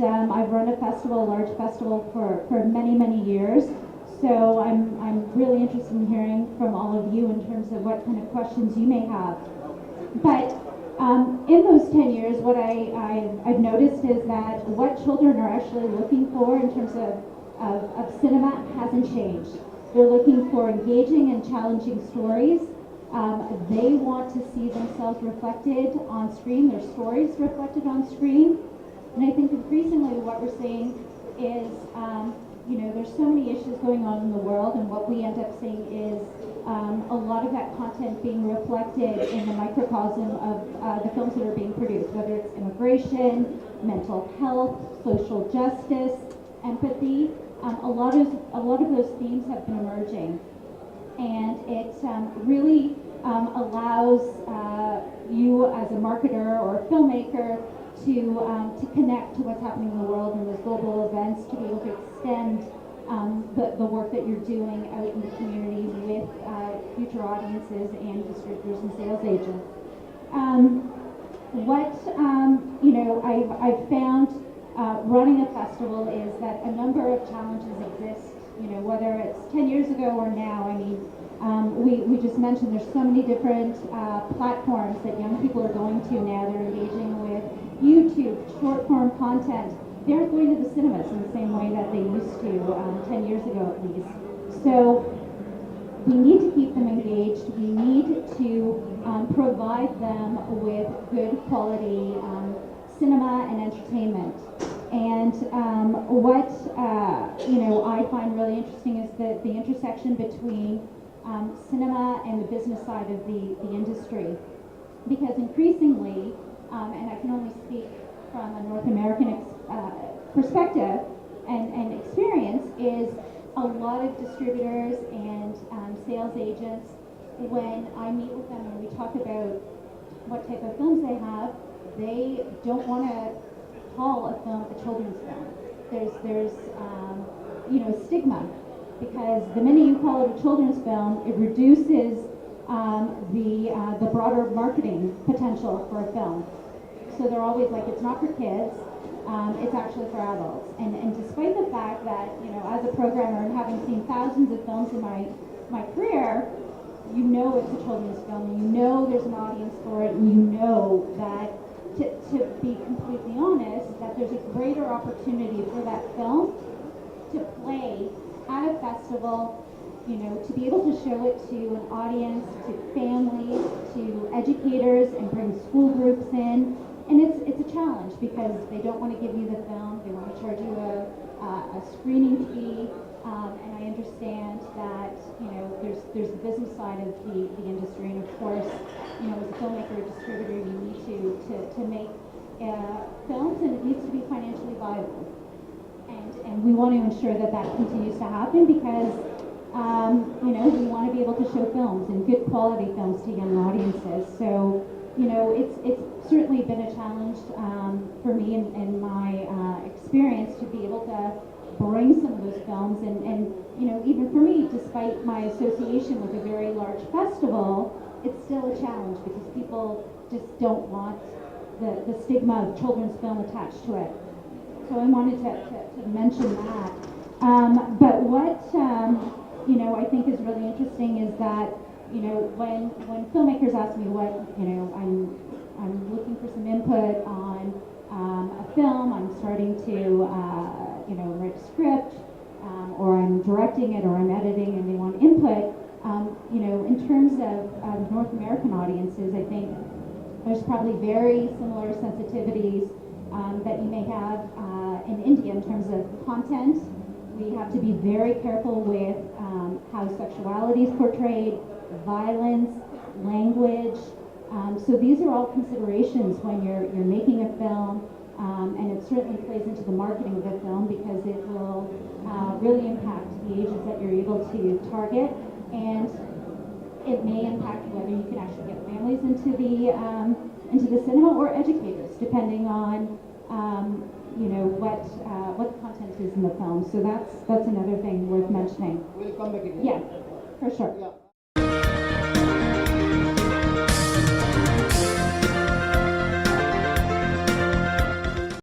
I've run a festival, a large festival for many years. So I'm really interested in hearing from all of you in terms of what kind of questions you may have. But in those 10 years, what I've noticed is that what children are actually looking for in terms of cinema hasn't changed. They're looking for engaging and challenging stories. They want to see themselves reflected on screen, their stories reflected on screen. And I think increasingly what we're seeing is, there's so many issues going on in the world, and what we end up seeing is a lot of that content being reflected in the microcosm of the films that are being produced, whether it's immigration, mental health, social justice, empathy. A lot of those themes have been emerging, and it really allows you as a marketer or a filmmaker to connect to what's happening in the world and those global events, to be able to extend the work that you're doing out in the community with future audiences and distributors and sales agents. I've found running a festival is that a number of challenges exist, whether it's 10 years ago or now. I mean, we just mentioned there's so many different platforms that young people are going to now. They're engaging with YouTube, short form content. They're going to the cinemas in the same way that they used to 10 years ago at least. So we need to keep them engaged. We need to provide them with good quality cinema and entertainment. And what I find really interesting is the intersection between cinema and the business side of the industry, because increasingly, and I can only speak from a North American perspective and experience, is a lot of distributors and sales agents, when I meet with them and we talk about what type of films they have, they don't want to call a film a children's film. There's stigma, because the minute you call it a children's film, it reduces the broader marketing potential for a film. So they're always like, it's not for kids, it's actually for adults. And despite the fact that, as a programmer and having seen thousands of films in my career, it's a children's film, and there's an audience for it, and that, to be completely honest, that there's a greater opportunity for that film to play at a festival, to be able to show it to an audience, to families, to educators, and bring school groups in. And it's a challenge, because they don't want to give you the film, they want to charge you a screening fee, and I understand that there's the business side of the industry, and of course, as a filmmaker or distributor, you need to make films, and it needs to be financially viable. And we want to ensure that continues to happen, because we want to be able to show films, and good quality films, to young audiences. So it's certainly been a challenge for me in my experience to be able to bring some of those films, and even for me, despite my association with a very large festival, it's still a challenge, because people just don't want the stigma of children's film attached to it. So I wanted to mention that. But what I think is really interesting is that when filmmakers ask me what I'm looking for some input on a film, I'm starting to write a script, or I'm directing it, or I'm editing, and they want input. In terms of North American audiences, I think there's probably very similar sensitivities that you may have in India in terms of content. We have to be very careful with how sexuality is portrayed, violence, language. So these are all considerations when you're making a film, and it certainly plays into the marketing of the film, because it will really impact the ages that you're able to target, and it may impact whether you can actually get families into the cinema, or educators, depending on what the content is in the film. So that's another thing worth mentioning. We'll come back again. Yeah, for sure. Yeah.